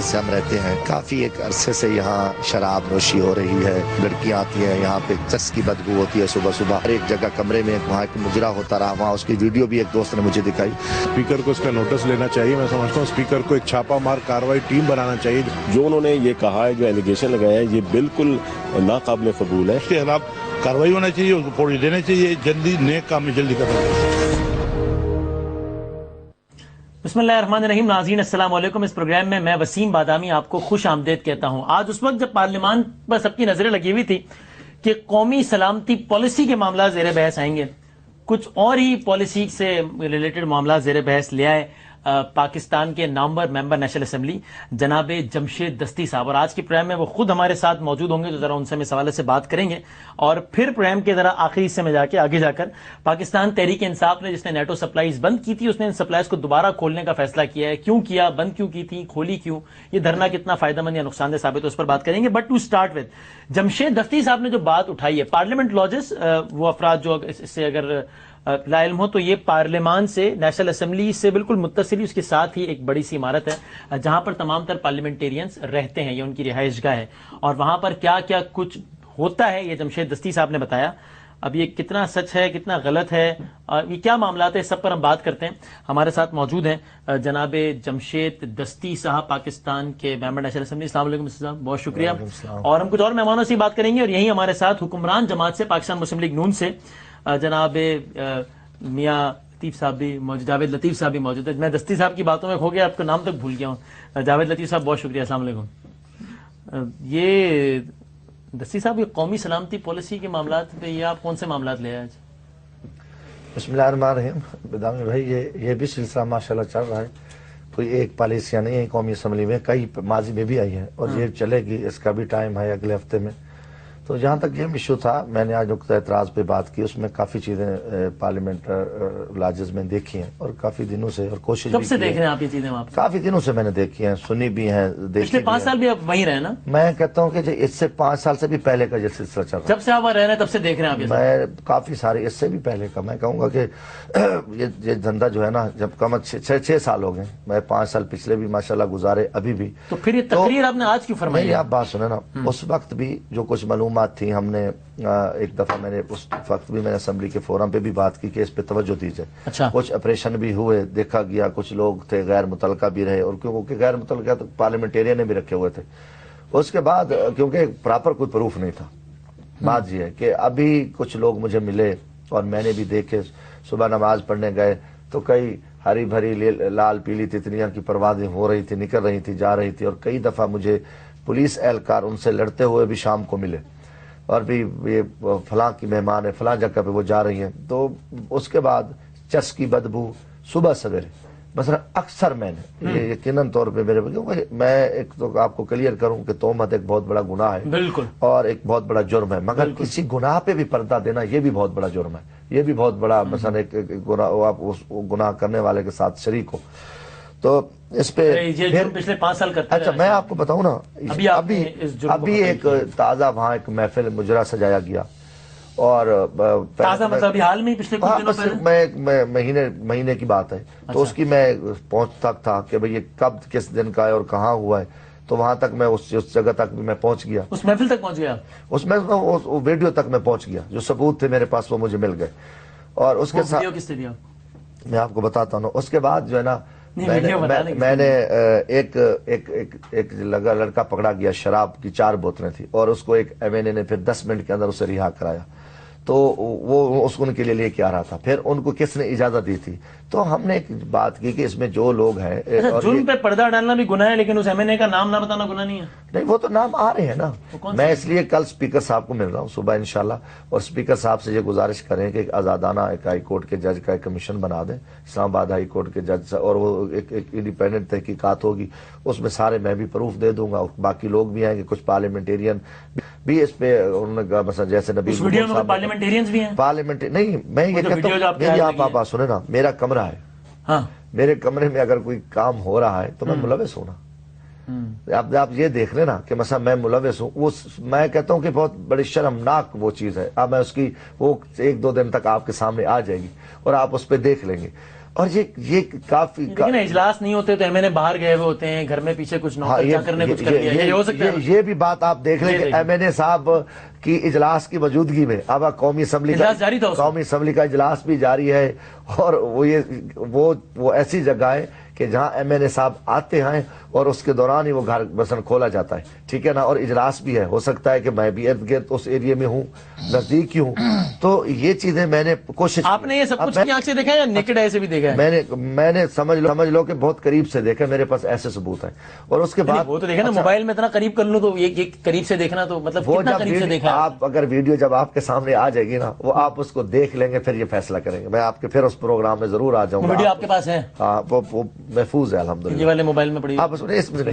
سے ہم رہتے ہیں، کافی ایک عرصے سے یہاں شراب نوشی ہو رہی ہے، لڑکیاں آتی ہیں یہاں پہ، چس کی بدبو ہوتی ہے صبح صبح، ہر ایک جگہ کمرے میں وہاں ایک مجرا ہوتا رہا، وہاں اس کی ویڈیو بھی ایک دوست نے مجھے دکھائی۔ اسپیکر کو اس کا نوٹس لینا چاہیے، میں سمجھتا ہوں اسپیکر کو ایک چھاپا مار کاروائی ٹیم بنانا چاہیے۔ جو انہوں نے یہ کہا ہے، جو ایلیگیشن لگایا ہے، یہ بالکل ناقابل قبول ہے۔ اس کے خلاف کاروائی ہونا چاہیے، اس کو پوری دینا چاہیے، جلدی نیک کام میں جلدی کرنا چاہیے۔ بسم اللہ الرحمن الرحیم۔ ناظرین السلام علیکم۔ اس پروگرام میں وسیم بادامی آپ کو خوش آمدید کہتا ہوں۔ آج اس وقت جب پارلیمان پر سب کی نظریں لگی ہوئی تھی کہ قومی سلامتی پالیسی کے معاملات زیر بحث آئیں گے، کچھ اور ہی پالیسی سے ریلیٹڈ معاملات زیر بحث لے آئے پاکستان کے نامور ممبر نیشنل اسمبلی جناب جمشید دستی صاحب، اور آج کے پروگرام میں وہ خود ہمارے ساتھ موجود ہوں گے، تو ذرا ان سے ہم اس حوالے سے بات کریں گے، اور پھر پروگرام کے ذرا آخری حصے میں آگے جا کر پاکستان تحریک انصاف نے جس نے نیٹو سپلائیز بند کی تھی، اس نے ان سپلائیز کو دوبارہ کھولنے کا فیصلہ کیا ہے، کیوں کیا، بند کیوں کی تھی، کھولی کیوں، یہ دھرنا کتنا فائدہ مند یا نقصان دہ ثابت ہے، اس پر بات کریں گے۔ But to start with Jamshed Dasti sahab نے جو بات اٹھائی ہے، پارلیمنٹ لاجز، وہ افراد جو اس سے اگر لا علم ہو تو یہ پارلیمان سے، نیشنل اسمبلی سے بالکل متصل، اس کے ساتھ ہی ایک بڑی سی عمارت ہے جہاں پر تمام تر پارلیمنٹیرینز رہتے ہیں، یہ ان کی رہائش گاہ ہے، اور وہاں پر کیا کیا کچھ ہوتا ہے یہ جمشید دستی صاحب نے بتایا۔ اب یہ کتنا سچ ہے، کتنا غلط ہے، یہ کیا معاملات ہے، سب پر ہم بات کرتے ہیں۔ ہمارے ساتھ موجود ہیں جناب جمشید دستی صاحب، پاکستان کے ممبر نیشنل اسمبلی۔ السلام علیکم صاحب، بہت شکریہ۔ اور ہم کچھ اور مہمانوں سے بات کریں گے، اور یہی ہمارے ساتھ حکمران جماعت سے، پاکستان مسلم لیگ نون سے جناب میاں لطیف صاحب بھی موجود، جاوید لطیف صاحب بھی موجود ہے۔ میں دستی صاحب کی باتوں میں کھو گیا، آپ کا نام تک بھول گیا ہوں۔ جاوید لطیف صاحب بہت شکریہ، السلام علیکم۔ یہ دستی صاحب، یہ قومی سلامتی پالیسی کے معاملات پہ یہ آپ کون سے معاملات لے آئے آج؟ بسم اللہ الرحمن الرحیم۔ بدامی بھائی، یہ بھی سلسلہ ماشاءاللہ چل رہا ہے، کوئی ایک پالیسیاں نہیں ہے قومی اسمبلی میں، کئی ماضی میں بھی آئی ہے، اور یہ چلے گی، اس کا بھی ٹائم ہے اگلے ہفتے میں۔ تو جہاں تک یہ ایشو تھا، میں نے آج نقطہ اعتراض پہ بات کی، اس میں کافی چیزیں پارلیمنٹ لاجز میں دیکھی ہیں، اور کافی دنوں سے، اور کوشش کب سے دیکھ رہے ہیں آپ یہ چیزیں؟ وہاں کافی دنوں سے میں نے دیکھی ہیں، سنی بھی ہیں، پچھلے 5 سال بھی آپ وہیں رہے نا؟ میں کہتا ہوں کہ اس سے 5 سال سے بھی پہلے کا یہ سلسلہ چل رہا ہے، جب سے آپ وہاں رہ رہے ہیں تب سے دیکھ رہے ہیں آپ؟ میں کافی سارے اس سے بھی پہلے کا، میں کہوں گا کہ یہ دھندا جو ہے نا، جب کم 6 سال ہو گئے، میں 5 سال پچھلے بھی ماشاءاللہ گزارے، ابھی بھی۔ تو پھر یہ تقریر آپ نے آج کیوں فرمائی؟ نہیں، آپ بات سنیں نا، اس وقت بھی جو کچھ معلومات تھیں، ہم نے ایک دفعہ، میں نے اس وقت بھی میں نے اسمبلی کے فورم پہ بھی بات کی کہ اس پہ توجہ دیجیے۔ اچھا۔ کچھ آپریشن بھی ہوئے، دیکھا گیا، کچھ لوگ تھے غیر متعلقہ بھی رہے، اور کیونکہ غیر متعلقہ تو پارلیمنٹیرین نے بھی رکھے ہوئے تھے۔ اس کے بعد کیونکہ پراپر کوئی پروف نہیں تھا، بات یہ ہے کہ ابھی کچھ لوگ مجھے ملے، اور میں نے بھی دیکھے، صبح نماز پڑھنے گئے تو کئی ہری بھری لال پیلی تتلیاں کی پروازیں ہو رہی تھی، نکل رہی تھی، جا رہی تھی، اور کئی دفعہ مجھے پولیس اہلکار ان سے لڑتے ہوئے بھی شام کو ملے، اور بھی یہ فلاں کی مہمان ہے، فلاں جگہ پہ وہ جا رہی ہیں۔ تو اس کے بعد چس کی بدبو صبح سویرے، مثلا اکثر میں نے یہ یقیناً طور پہ میرے، کیونکہ میں ایک تو آپ کو کلیئر کروں کہ تہمت ایک بہت بڑا گناہ ہے، بالکل، اور ایک بہت بڑا جرم ہے، مگر کسی گناہ پہ بھی پردہ دینا یہ بھی بہت بڑا جرم ہے، یہ بھی بہت بڑا، مثلا ایک گناہ، آپ اس گناہ کرنے والے کے ساتھ شریک ہو، تو اس پہ پچھلے 5 سال کرتے ہیں۔ اچھا، میں آپ کو بتاؤں نا، ابھی ایک تازہ وہاں ایک محفل مجرا سجایا گیا، اور تازہ مطلب ابھی حال میں پچھلے کچھ دنوں پہلے، مہینے کی بات ہے، تو اس کی میں پہنچتا تھا کہ بھئی یہ کب کس دن کا ہے اور کہاں ہوا ہے، تو وہاں تک میں اس جگہ تک بھی میں پہنچ گیا، اس محفل تک پہنچ گیا، اس میں ویڈیو تک میں پہنچ گیا، جو ثبوت تھے میرے پاس وہ مجھے مل گئے، اور اس کے ساتھ کس نے دیا میں آپ کو بتاتا ہوں۔ اس کے بعد جو ہے نا، میں نے ایک لڑکا پکڑا گیا، شراب کی 4 بوتلیں تھی، اور اس کو ایک ایم این اے نے پھر 10 منٹ کے اندر اسے رہا کرایا، تو وہ اس کو ان کے لیے لے کے آ رہا تھا، پھر ان کو کس نے اجازت دی تھی؟ تو ہم نے ایک بات کی کہ اس میں جو لوگ ہیں، جرم پہ پردہ ڈالنا بھی گناہ ہے، لیکن اس ایم این اے کا نام نہ بتانا گناہ نہیں ہے؟ نہیں، وہ تو نام آ رہے ہیں نا، میں اس لیے کل اسپیکر صاحب کو مل رہا ہوں صبح انشاءاللہ، اور اسپیکر صاحب سے یہ گزارش کریں کہ ایک آزادانہ ایک ہائی کورٹ کے جج کا ایک کمیشن بنا دیں، اسلام آباد ہائی کورٹ کے جج، اور وہ ایک انڈیپینڈنٹ تحقیقات ہوگی، اس میں سارے میں بھی پروف دے دوں گا، باقی لوگ بھی آئیں گے، کچھ پارلیمنٹیرین بھی اس پہ، انہوں نے مثلا جیسے نبی پارلیمنٹیرینز بھی ہیں، نہیں، میں یہ کہتا ہوں، میری آپ بات سنیں نا، میرا کمرہ ہے، میرے کمرے میں اگر کوئی کام ہو رہا ہے تو میں ملوث ہوں نا، آپ یہ دیکھ لیں نا کہ مثلا میں ملوث ہوں، میں کہتا ہوں کہ بہت بڑی شرمناک وہ چیز ہے، اب میں اس کی وہ 1-2 دن تک آپ کے سامنے آ جائے گی، اور آپ اس پہ دیکھ لیں گے، اور یہ کافی لیکن اجلاس نہیں ہوتے تو ایم این اے باہر گئے ہوئے ہوتے ہیں، گھر میں پیچھے کچھ نوکر کرنے کچھ کر دیا، یہ ہو سکتا ہے؟ یہ بھی بات آپ دیکھ لیں کہ ایم این اے صاحب کی اجلاس کی موجودگی میں اب قومی اسمبلی کا اجلاس بھی جاری ہے، اور وہ ایسی جگہ ہے کہ جہاں ایم این اے صاحب آتے ہیں اور اس کے دوران ہی وہ گھر مثلا کھولا جاتا ہے، ٹھیک ہے نا، اور اجلاس بھی ہے، ہو سکتا ہے کہ میں بھی ارد گرد اس ایریے میں ہوں، نزدیک ہی ہوں، تو یہ چیزیں میں نے کوشش، آپ نے یہ سب کچھ کی آنکھ سے دیکھا ہے یا نیکڈ آئی سے بھی دیکھا ہے؟ میں نے سمجھ لو کہ بہت قریب سے دیکھا، میرے پاس ایسے ثبوت ہیں، اور اس کے بعد وہ تو دیکھا نا، موبائل میں اتنا قریب کر لوں تو یہ قریب سے دیکھنا تو مطلب کتنا قریب سے دیکھا ہے؟ آپ اگر ویڈیو جب آپ کے سامنے آ جائے گی نا، وہ آپ اس کو دیکھ لیں گے، پھر یہ فیصلہ کریں گے، میں آپ کے پھر اس پروگرام میں ضرور آ جاؤں گا۔ ویڈیو آپ کے پاس ہے؟ ہاں، وہ محفوظ ہے الحمدللہ، یہ والے موبائل میں پڑی آپ اس میں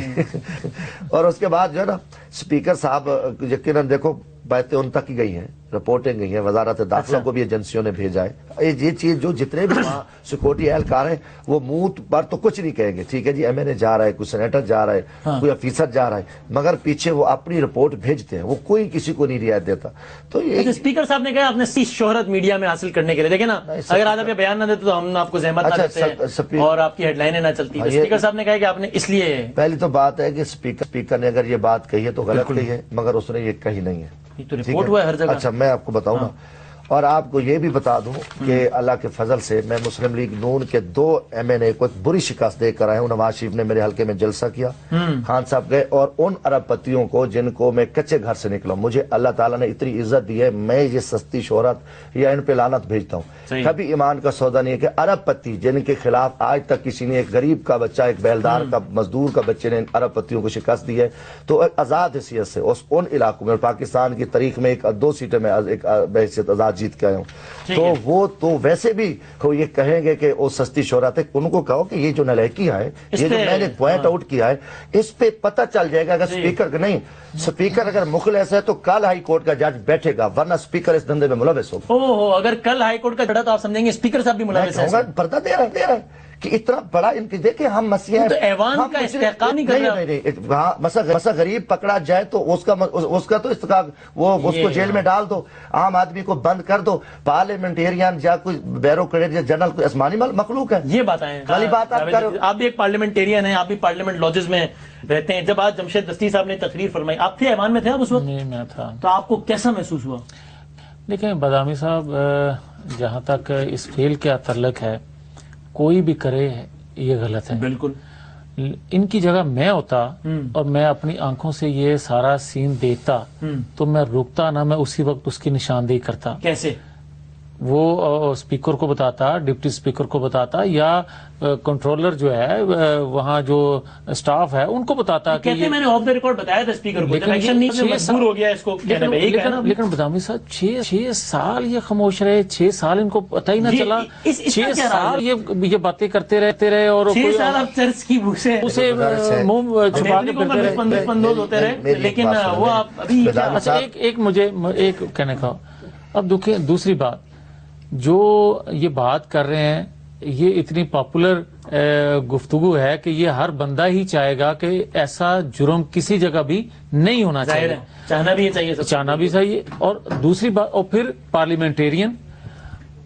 اور اس کے بعد جو ہے نا اسپیکر صاحب یقیناً دیکھو باتیں ان تک ہی گئی ہیں، رپورٹیں گئی ہیں، وزارت داخلہ کو بھی ایجنسیوں نے بھیجا ہے، یہ چیز جو جتنے بھی وہاں سیکورٹی اہلکار ہیں وہ منہ پر تو کچھ نہیں کہیں گے، ٹھیک ہے جی ایم این اے جا رہا ہے، کوئی سینیٹر جا رہا ہے، کوئی افیسر جا رہا ہے، مگر پیچھے وہ اپنی رپورٹ بھیجتے ہیں، وہ کوئی کسی کو نہیں رعایت دیتا۔ تو یہ اسپیکر صاحب نے کہا آپ نے شہرت میڈیا میں حاصل کرنے کے لیے، دیکھیں نا اگر آپ بیان نہ دیتے تو ہم آپ کو زحمت نہ دیتے اور آپ کی ہیڈ لائنیں نہ چلتی، اسپیکر صاحب نے کہا کہ آپ نے اس لیے، پہلی تو بات ہے کہ اسپیکر نے اگر یہ بات کہی ہے تو غلط کہی ہے، مگر اس نے یہ کہی نہیں ہے، تو رپورٹ ہوا ہے ہر جگہ۔ اچھا میں آپ کو بتاؤں نا، اور آپ کو یہ بھی بتا دوں کہ اللہ کے فضل سے میں مسلم لیگ نون کے 2 ایم این اے کو ایک بری شکست دے کر آیا ہوں۔ نواز شریف نے میرے حلقے میں جلسہ کیا، خان صاحب گئے، اور ان ارب پتیوں کو جن کو میں کچے گھر سے نکلا، مجھے اللہ تعالیٰ نے اتنی عزت دی ہے، میں یہ سستی شہرت یا ان پہ لعنت بھیجتا ہوں، کبھی ایمان کا سودا نہیں ہے کہ ارب پتی جن کے خلاف آج تک کسی نے، ایک غریب کا بچہ، ایک بیلدار کا مزدور کا بچے نے ارب پتیوں کو شکست دی ہے، تو آزاد حیثیت سے ان علاقوں میں، پاکستان کی تاریخ میں 2 سیٹیں میں بحیثیت آزاد جیت کے آیا ہوں، تو وہ تو ویسے بھی یہ کہیں گے کہ وہ سستی شہرت ہے، ان کو کہو کہ یہ جو نلائکی ہے، یہ جو میں نے پوائنٹ آؤٹ کیا ہے، اس پہ پتہ چل جائے گا اگر اسپیکر نہیں، اسپیکر اگر مخلص ہے تو کل ہائی کورٹ کا جج بیٹھے گا، ورنہ اسپیکر اس دھندے میں ملوث ہوگا۔ اگر کل ہائی کورٹ کا جڑا تو آپ سمجھیں گے اسپیکر صاحب بھی ملوث ہیں، پردہ دے رہا ہے کہ اتنا بڑا ان کی، دیکھیں ہم مسئلہ تو ایوان کا استحقاق نہیں کر رہا، نہیں، مسا غریب پکڑا جائے تو اس کا تو استحقاق، وہ اس کو جیل میں ڈال دو، عام آدمی کو بند کر دو، پارلیمنٹیرین یا کوئی بیوروکریٹ یا جنرل کوئی آسمانی مخلوق ہے، یہ بات ہے والی بات آپ کرو۔ آپ بھی ایک پارلیمنٹیرین ہیں، آپ بھی پارلیمنٹ لاجز میں رہتے ہیں، جب آج جمشید دستی صاحب نے تقریر فرمائی، آپ تھے ایوان میں تھے آپ اس وقت؟ نہیں میں تھا۔ تو آپ کو کیسا محسوس ہوا؟ دیکھیں بادامی صاحب، جہاں تک اس فیل کا تعلق ہے، کوئی بھی کرے یہ غلط ہے، بالکل۔ ان کی جگہ میں ہوتا اور میں اپنی آنکھوں سے یہ سارا سین دیکھتا تو میں رکتا نہ، میں اسی وقت اس کی نشاندہی کرتا۔ کیسے؟ وہ اسپیکر کو بتاتا، ڈپٹی اسپیکر کو بتاتا، یا کنٹرولر جو ہے وہاں جو سٹاف ہے ان کو بتاتا کہ کہتے میں نے آف دا ریکارڈ بتایا تھا اسپیکر کو، جب ایکشن نہیں مجبور ہو گیا اس کو کہنے میں، لیکن بدامی صاحب 6 سال یہ خاموش رہے، 6 سال ان کو پتہ ہی نہ چلا، 6 سال یہ باتیں کرتے رہے، اور 6 سال اب چرچ کی اسے منہ چھپا کے ہوتے رہے، لیکن وہ ابھی اچھا ایک مجھے ایک کہنے کا، اب دیکھیں دوسری بات، جو یہ بات کر رہے ہیں یہ اتنی پاپولر گفتگو ہے کہ یہ ہر بندہ ہی چاہے گا کہ ایسا جرم کسی جگہ بھی نہیں ہونا چاہیے، چاہنا بھی چاہیے، چاہنا بھی چاہیے۔ اور دوسری بات، اور پھر پارلیمنٹیرین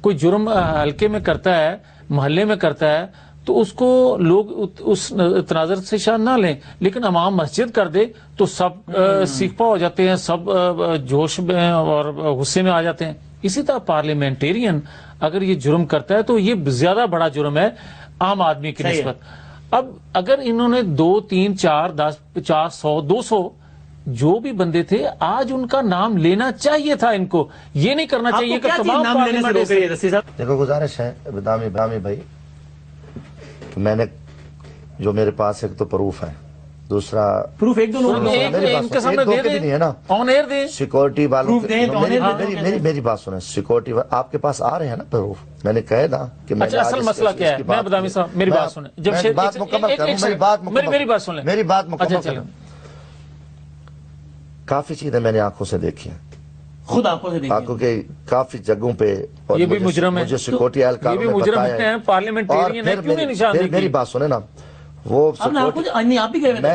کوئی جرم حلقے میں کرتا ہے، محلے میں کرتا ہے، تو اس کو لوگ اس تناظر سے شان نہ لیں، لیکن امام مسجد کر دے تو سب سیکھپا ہو جاتے ہیں، سب جوش میں اور غصے میں آ جاتے ہیں۔ اسی طرح پارلیمنٹیرین اگر یہ جرم کرتا ہے تو یہ زیادہ بڑا جرم ہے عام آدمی کی نسبت۔ اب اگر انہوں نے 2 3 4 10 50 100 200 جو بھی بندے تھے، آج ان کا نام لینا چاہیے تھا، ان کو یہ نہیں کرنا چاہیے کہ تمام نام لینے سے روک رہی ہے دستی صاحب؟ دیکھو گزارش ہے بدامی بھائی، میں نے جو میرے پاس ایک تو پروف ہے، دوسرا پروف ایک دو لوگ نہیں ہے نا، سیکورٹی والوں، میری بات سنیں، سیکورٹی آپ کے پاس آ رہے ہیں نا پروف، میں نے کہا نا کہ میں اصل مسئلہ کیا ہے، میں بدامی صاحب میری بات سنیں، جب بات مکمل کروں، میری بات سنیں، میری بات مکمل کروں، کافی چیزیں میں نے آنکھوں سے دیکھی ہیں، خود آنکھوں سے دیکھی، آنکھوں کے کافی جگہوں پہ، یہ بھی مجرم ہے، مجھے سیکورٹی اہلکاروں نے بتایا ہے، پارلیمنٹیرین ہے، کیوں نہیں نشان دیکھی؟ میری بات سنیں نا، وہ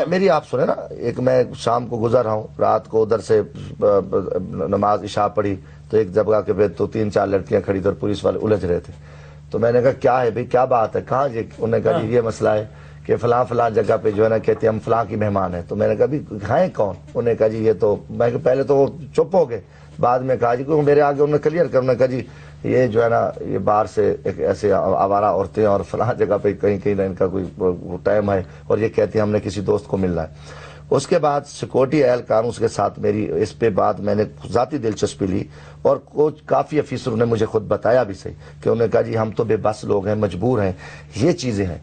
میری آپ سنیں نا، ایک میں شام کو گزر رہا ہوں، رات کو ادھر سے نماز عشاء پڑھی تو ایک جگہ کے پہ تو 3 4 لڑکیاں کھڑی تھی اور پولیس والے الجھ رہے تھے، تو میں نے کہا کیا ہے بھائی، کیا بات ہے، کہاں جی؟ انہوں نے کہا جی یہ مسئلہ ہے کہ فلاں فلاں جگہ پہ جو ہے نا کہتے ہیں ہم فلاں کی مہمان ہیں. تو میں نے کہا بھی ہیں کون؟ انہوں نے کہا جی یہ تو، میں کہ پہلے تو وہ چپ ہو گئے، بعد میں کہا جی کیونکہ میرے آگے انہوں نے کلیئر کر، انہوں نے کہا جی یہ جو ہے نا یہ باہر سے ایک ایسے آوارہ عورتیں اور فلاں جگہ پہ کہیں کہیں ان کا کوئی ٹائم ہے اور یہ کہتے ہیں ہم نے کسی دوست کو ملنا ہے. اس کے بعد سیکورٹی اہلکاروں کے ساتھ میری اس پہ بات میں نے ذاتی دلچسپی لی اور کچھ کافی افیسروں نے مجھے خود بتایا بھی صحیح کہ انہوں نے کہا جی ہم تو بے بس لوگ ہیں، مجبور ہیں، یہ چیزیں ہیں.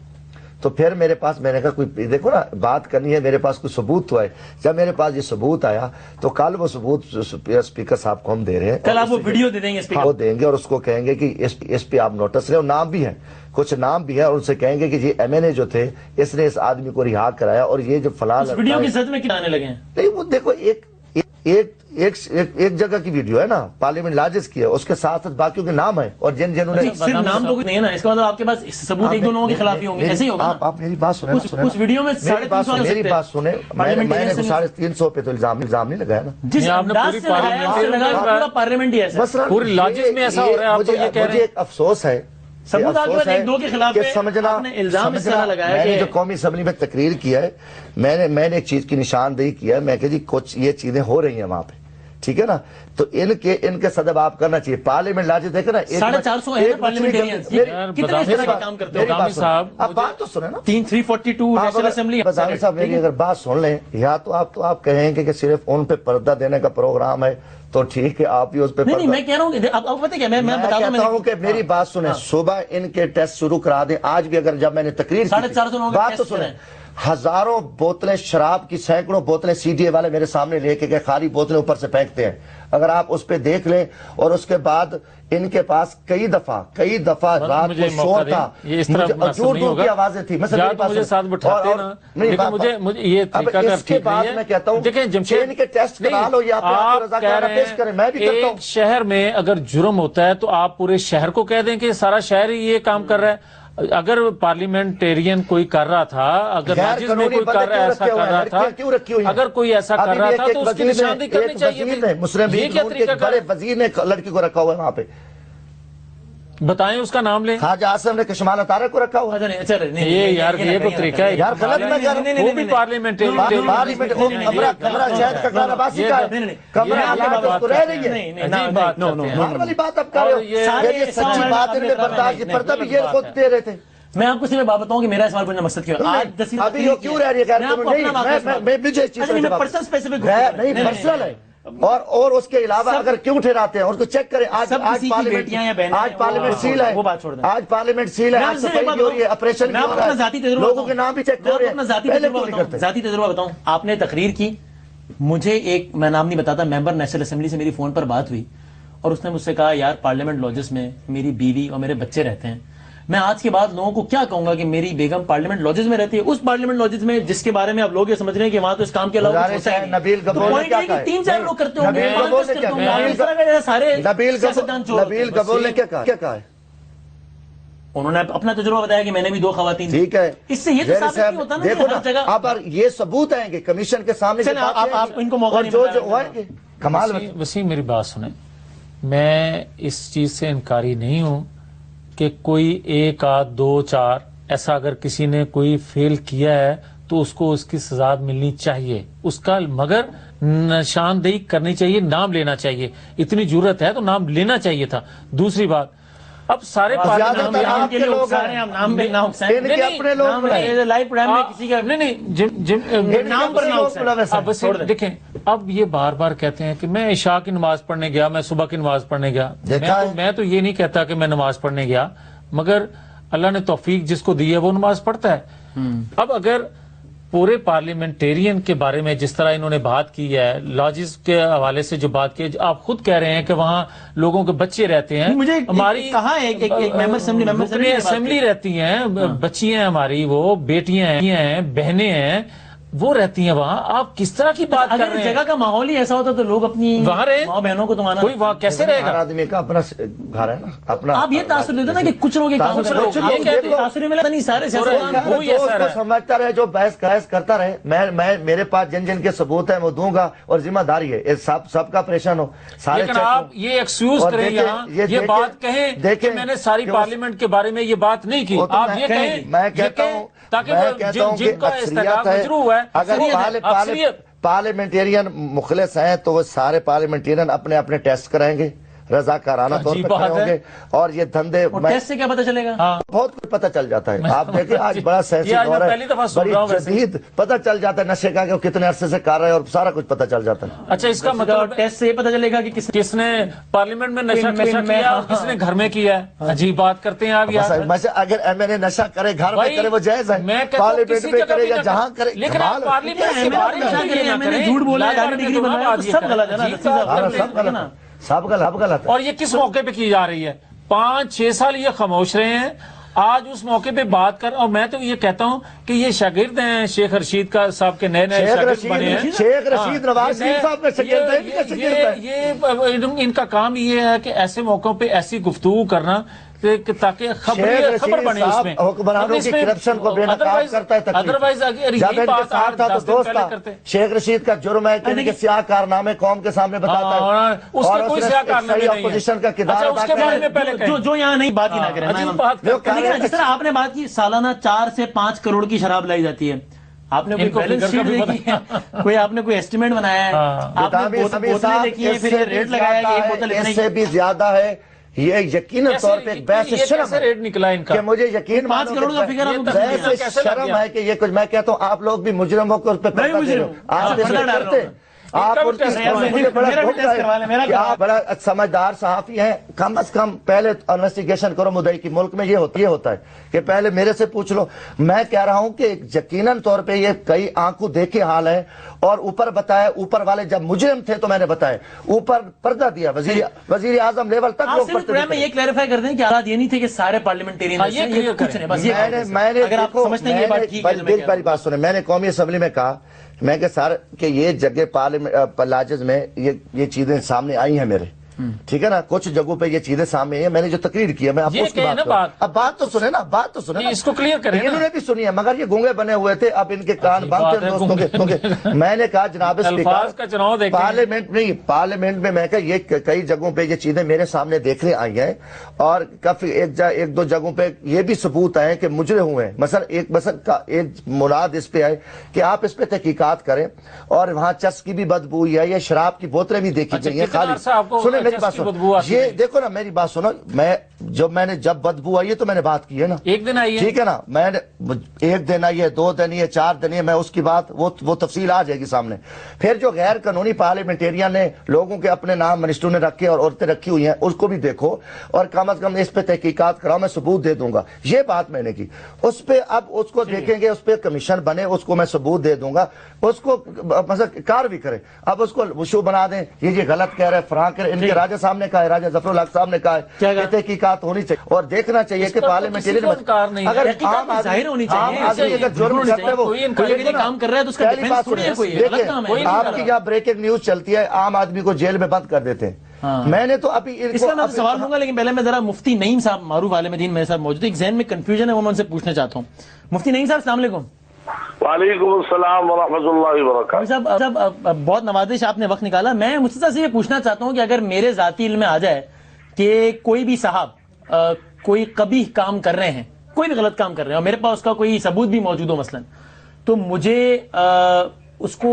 تو پھر میرے پاس، میں نے کہا کوئی دیکھو نا بات کرنی ہے، میرے پاس کوئی ثبوت تو ہے. جب میرے پاس یہ ثبوت آیا تو کل وہ ثبوت اسپیکر صاحب کو ہم دے رہے ہیں، کل آپ وہ ویڈیو دے دیں گے اسپیکر، وہ دیں گے اور اس کو کہیں گے کہ اس پہ آپ نوٹس لیں، اور نام بھی ہیں، کچھ نام بھی ہے، اور ان سے کہیں گے کہ یہ ایم این اے جو تھے اس نے اس آدمی کو رہا کرایا اور یہ جو فلاں ویڈیو کی سچ میں کیا آنے لگے ہیں. نہیں وہ دیکھو ایک جگہ کی ویڈیو ہے نا، پارلیمنٹ لاجز کی ہے، اس کے ساتھ ساتھ باقیوں کے نام ہیں اور جنہوں نے صرف نام تو نہیں ہے نا، اس کا مطلب آپ کے پاس ثبوت ایک دو لوگوں کے خلاف ہی ہوں گے، ایسے ہی ہوگا. آپ میری بات سنیں، اس ویڈیو میں 350 میری بات سنیں، میں نے 350 پہ تو الزام نہیں لگایا نا. جس انداز سے لگایا اس سے لگا پورا پارلیمنٹ ہی ایسا پوری لاجز میں ایسا ہو رہا ہے. آپ تو یہ کہہ رہے مجھے ہیں ایک افسوس ہے، ثبوت آپ کے پاس ایک دو کے خلاف ہے، سمجھنا آپ نے الزام اس طرح لگایا میں نے کہ جو قومی اسمبلی میں تقریر کیا ہے، میں نے ایک چیز کی نشاندہی کیا ہے، میں کہ جی کچھ یہ چیزیں ہو رہی ہیں وہاں پہ، ٹھیک ہے نا. تو ان کے صدب آپ کرنا چاہیے. پارلیمنٹ لاجز دیکھیں نا، 450 ہے پارلیمنٹیرینز، کتنے اس طرح کا کام کرتے ہیں. بدامی صاحب اب بات تو سنیں نا، 342 نیشنل اسمبلی. بدامی صاحب میری اگر بات سن لیں، یا تو آپ کہیں کہ صرف ان پہ پردہ دینے کا پروگرام ہے تو ٹھیک ہے، آپ ہی اس پہ نہیں میں کہہ رہا ہوں کہ آپ پتہ کیا، میں کہتا ہوں کہ میری بات سنیں، صبح ان کے ٹیسٹ شروع کرا دیں. آج بھی اگر جب میں نے تقریر 450 لوگوں کے بات تو ٹیسٹ سنیں، ہزاروں بوتلیں شراب کی، سینکڑوں بوتلیں سی ڈی اے والے میرے سامنے لے کے خالی بوتلیں اوپر سے پھینکتے ہیں. اگر آپ اس پہ دیکھ لیں، اور اس کے بعد ان کے پاس کئی دفعہ رات کو شور تھا، دور دور کی آوازیں تھی. مجھے ساتھ بٹھاتے نا، مجھے یہ طریقہ کار ٹھیک نہیں ہے. میں کہتا ہوں دیکھیں جمشید، ان کے ٹیسٹ کرا لو یا آپ کہہ رہے پیش کریں، میں بھی کرتا ہوں. ایک شہر میں اگر جرم ہوتا ہے تو آپ پورے شہر کو کہہ دیں کہ سارا شہر ہی یہ کام کر رہا ہے. اگر پارلیمنٹیرین کوئی کر رہا تھا، اگر لاجز میں کوئی ایسا کر رہا تھا، اگر کوئی ایسا کر رہا تھا تو اس کی نشاندہی کرنی چاہیے. مسلم لیگ نون کے بڑے وزیر نے لڑکی کو رکھا ہوا ہے وہاں پہ، بتائیں اس کا نام لیں. خواجہ آصف نے کشمال اطارہ کو رکھا ہوا ہے. یہ یار یہ کوئی طریقہ ہے یار غلط میں کہہ رہا ہوں. وہ بھی پارلیمنٹیرین کمرہ شاید کا کھانا باسی کا ہے، کمرہ حالات اس کو رہ رہی ہے. نارمل والی بات اب کر رہے ہو، یہ سچی بات ان میں برداشت کی پردہ بھی یہ خود دے رہے تھے. میں آپ کو صرف بات بتاؤں کہ میرا سوال پوچھنا مقصد کیا ہے. آج ابھی یہ کیوں رہ رہی ہے؟ مجھے اس چیز سے نہیں پرسنل ہے. اور اس کے علاوہ اگر کیوں ٹھہراتے ہیں، اس کو چیک کریں. آج پارلیمنٹ سیل ہے، آج پارلیمنٹ سیل ہے، آج صفائی کی ہو رہی ہے، آپریشن کی ہو رہا ہے، لوگوں کے نام بھی چیک ہو رہے ہیں. ذاتی تجربہ بتاؤں، آپ نے تقریر کی، مجھے ایک، میں نام نہیں بتاتا، ممبر نیشنل اسمبلی سے میری فون پر بات ہوئی اور اس نے مجھ سے کہا یار پارلیمنٹ لاجز میں میری بیوی اور میرے بچے رہتے ہیں. میں آج کے بعد لوگوں کو کیا کہوں گا کہ میری بیگم پارلیمنٹ لاجز میں رہتی ہے، اس پارلیمنٹ لاجز میں جس کے بارے میں آپ لوگ یہ سمجھ رہے ہیں کہ وہاں تو اس کام کے علاوہ کچھ ہوتا ہی نہیں. نبیل تو گبول نے کیا کہا ہے؟ 3-4 لوگ کرتے ہوں گے، نبیل گبول نے کیا کہا ہے؟ انہوں نے اپنا تجربہ بتایا کہ میں نے بھی 2 خواتین. ٹھیک ہے، اس سے یہ تو ثابت نہیں ہوتا نا دیکھو کہ ہر جگہ اب یہ ثبوت آئیں گے کمیشن کے سامنے، آپ ان کو موقع نہیں جو کمال. وسیم میری بات سنیں، میں اس چیز سے انکاری نہیں ہوں کہ کوئی 1 آدھ 2 4 ایسا اگر کسی نے کوئی فیل کیا ہے تو اس کو اس کی سزا ملنی چاہیے، اس کا مگر نشاندہی کرنی چاہیے، نام لینا چاہیے. اتنی ضرورت ہے تو نام لینا چاہیے تھا. دوسری بات، اب سارے دیکھیں، اب یہ بار بار کہتے ہیں کہ میں عشاء کی نماز پڑھنے گیا، میں صبح کی نماز پڑھنے گیا. میں تو یہ نہیں کہتا کہ میں نماز پڑھنے گیا، مگر اللہ نے توفیق جس کو دی ہے وہ نماز پڑھتا ہے. اب اگر پورے پارلیمنٹیرین کے بارے میں جس طرح انہوں نے بات کی ہے، لاجز کے حوالے سے جو بات کی ہے، آپ خود کہہ رہے ہیں کہ وہاں لوگوں کے بچے رہتے ہیں، ہماری اسمبلی رہتی ہیں، بچیاں ہیں ہماری، وہ بیٹیاں ہیں، بہنیں ہیں. وہ رہتی ہیں وہاں، آپ کس طرح کی بات کر اگر رہے ہیں؟ جگہ کا ماحول ہی ایسا ہوتا تو لوگ اپنی وہاں رہے، ماں بہنوں کو تو مانا، کوئی وہاں کیسے رہے ہر گا؟ آدمی کا اپنا گھر ہے نا، اپنا آپ یہ تاثر دیتے نا کہ کچھ لوگ تاثر ملا نہیں، سارے سیاستدان وہی ایسا کو سمجھتا رہے، جو بحث کرتا رہے، میں میرے پاس جن کے ثبوت ہیں وہ دوں گا، اور ذمہ داری ہے سب کا پریشان ہو، سارے لیکن آپ یہ ایکسکیوز کریں یہاں، یہ بات کہیں کہ میں نے ساری پارلیمنٹ کے بارے میں یہ بات نہیں کی، آپ یہ کہیں، میں کہتا ہوں تاکہ جن کا استحقاق مجروح ہوا ہے، اگر پارلیمنٹیرین مخلص ہیں تو وہ سارے پارلیمنٹیرین اپنے اپنے ٹیسٹ کرائیں گے، رضاکارانہ طور پہ کھڑے ہوں گے، اور یہ دھندے ٹیسٹ سے کیا پتہ چلے گا؟ بہت کچھ پتہ چل جاتا ہے، آپ دیکھیں آج بڑا سینسٹیو دور ہے، بڑی جدید پتہ چل جاتا ہے نشے کا کہ وہ کتنے عرصے سے کر رہے ہیں، اور سارا کچھ پتہ چل جاتا ہے۔ اچھا، اس کا مطلب ٹیسٹ سے یہ پتہ چلے گا کہ کس نے پارلیمنٹ میں نشہ کیا اور کس نے گھر میں کیا ہے؟ عجیب بات کرتے ہیں آپ یار۔ اگر ایم این اے نشہ کرے گھر میں کرے وہ جائز ہے، پارلیمنٹ میں کرے یا جہاں کرے، لیکن آپ پارلیمنٹ کے بارے میں جھوٹ بولا ہے، ڈگری بنایا، سب غلط ہے نا، سب غلط ہے۔ اور یہ کس موقع پہ کی جا رہی ہے؟ 5-6 سال یہ خاموش رہے ہیں، آج اس موقع پہ بات کر، اور میں تو یہ کہتا ہوں کہ یہ شاگرد ہیں شیخ رشید کا صاحب کے نئے شاگرد بنے ہیں، شیخ رشید نواز شریف صاحب کے شاگرد ہیں، یہ ان کا کام یہ ہے کہ ایسے موقعوں پہ ایسی گفتگو کرنا تاکہ خبر بنے اس میں، حکمرانوں کی کرپشن کو بے نقاب کرتا ہے۔ ادروائز اگر جب یہ ان کے بات ساتھ تھا تو دوست تھا، شیخ رشید کا جرم ہے کہ ان کے سیاہ کارنامے قوم کے سامنے بتاتا ہے، اس کے کوئی سیاہ کارنامے نہیں ہیں۔ اپوزیشن کا کردار اس کے بارے میں پہلے کہیں جو یہاں نہیں بات ہی نہ کریں، جس طرح آپ نے بات کی سالانہ 4 سے 5 کروڑ کی شراب لائی جاتی ہے، آپ نے کوئی بیلنس شیٹ دیکھی ہے، کوئی آپ نے کوئی ایسٹیمیٹ بنایا ہے، آپ نے بوتلیں دیکھی ہیں، پھر یہ ریٹ لگایا کہ ایک بوتل اتنے اس سے بھی زیادہ ہے، یہ یقیناً طور پہ ایک بحث شرم ریٹ نکلا ان کا کہ مجھے یقین 5 کروڑ کا فگر آپ کو بحث شرم ہے کہ یہ کچھ، میں کہتا ہوں آپ لوگ بھی مجرم ہو کر اس پہ پردہ دے رہے ہو، آپ اس پہ کرتے آپ مجھے بڑا دکھ رہا ہے کہ آپ بڑا سمجھدار صحافی ہیں، کم از کم پہلے انویسٹیگیشن کرو مدعی کی، ملک میں یہ ہوتا ہے کہ پہلے میرے سے پوچھ لو۔ میں کہہ رہا ہوں کہ یقیناً طور پہ یہ کئی آنکھوں دیکھے حال ہے، اور اوپر بتایا، اوپر والے جب مجرم تھے تو میں نے بتایا، اوپر پردہ دیا، وزیر اعظم لیول تک لوگ پڑھتے میں یہ کلیریفائی کر دیں کہ آراد یہ نہیں تھے کہ سارے پارلیمنٹیرین پہلی بات سنیں، میں نے قومی اسمبلی میں کہا، میں کہ یہ جگہ پارلیمنٹ لاجز میں یہ چیزیں سامنے آئی ہیں میرے، ٹھیک ہے نا، کچھ جگہوں پہ یہ چیزیں سامنے آئی ہیں، میں نے جو تقریر کی ہے میں آپ کو اس کی بات کروں، اب بات تو سنیں نا، بات تو سنیں، اس کو کلیئر کریں، انہوں نے بھی سنی ہے مگر یہ گونگے بنے ہوئے تھے، اب ان کے کان بند تھے دوستوں کے، کیونکہ میں نے کہا جناب اسپیکر پارلیمنٹ میں میں کہا یہ کئی جگہوں پہ یہ چیزیں میرے سامنے دیکھنے آئی ہیں، اور کافی ایک دو جگہوں پہ یہ بھی ثبوت آئے کہ مجرم ہوئے ہیں، مثلا ایک مراد اس پہ آئے کہ آپ اس پہ تحقیقات کریں، اور وہاں چس کی بھی بدبو ہے، یہ شراب کی بوتلیں بھی دیکھی گئی ہیں خالی، سنیں میری بات سنو، یہ دیکھو نا میری بات سنو، جب بدبو آئی ہے تو میں نے بات کی ہے نا، ایک دن آئی ہے، ٹھیک ہے نا، میں نے 1 دن آئی ہے، 2 دن ہے، 4 دن ہے، میں اس کی بات وہ تفصیل آ جائے گی سامنے۔ پھر جو غیر قانونی پارلیمنٹیرین نے لوگوں کے اپنے نام منسٹروں نے رکھے اور عورتیں رکھی ہوئی ہیں، اس کو بھی دیکھو، اور کم از کم اس پہ تحقیقات کراؤ، میں ثبوت دے دوں گا، یہ بات میں نے کی، اس پہ اب اس کو دیکھیں گے، اس پہ کمیشن بنے، اس کو میں ثبوت دے دوں گا، اس کو مثلا کار بھی کرے، اب اس کو وشو بنا دیں، یہ غلط کہہ رہے فراں کرے، ان کے راجہ صاحب نے کہا ہے، راجہ ظفر الحق صاحب نے کہا ہے کہ تحقیقات ہونی چاہیے، اور دیکھنا چاہیے کہ پارلیمنٹیرین اگر ظاہر ہونی چاہیے، اگر جرم کرتے ہیں وہ کام کر رہا ہے تو اس کا ڈیفنس تھوڑی ہے، کوئی غلط کام ہے، آپ کی یہاں بریکنگ نیوز چلتی ہے، عام آدمی کو جیل میں بند کر دیتے ہیں، میں نے تو ابھی اس کا میں سوال لوں گا، لیکن پہلے میں ذرا مفتی نعیم صاحب معروف عالم دین میرے ساتھ موجود ہے، ایک ذہن میں کنفیوژن ہے وہ میں ان سے پوچھنا چاہتا ہوں۔ مفتی نعیم صاحب السلام علیکم۔ وعلیکم السلام ورحمۃ اللہ وبرکاتہ۔ صاحب بہت نوازش آپ نے وقت نکالا، میں مجھ سے یہ پوچھنا چاہتا ہوں کہ اگر میرے ذاتی علم میں آ جائے کہ کوئی بھی صاحب کوئی قبیح کام کر رہے ہیں، کوئی بھی غلط کام کر رہے ہیں، اور میرے پاس اس کا کوئی ثبوت بھی موجود ہو مثلا، تو مجھے اس کو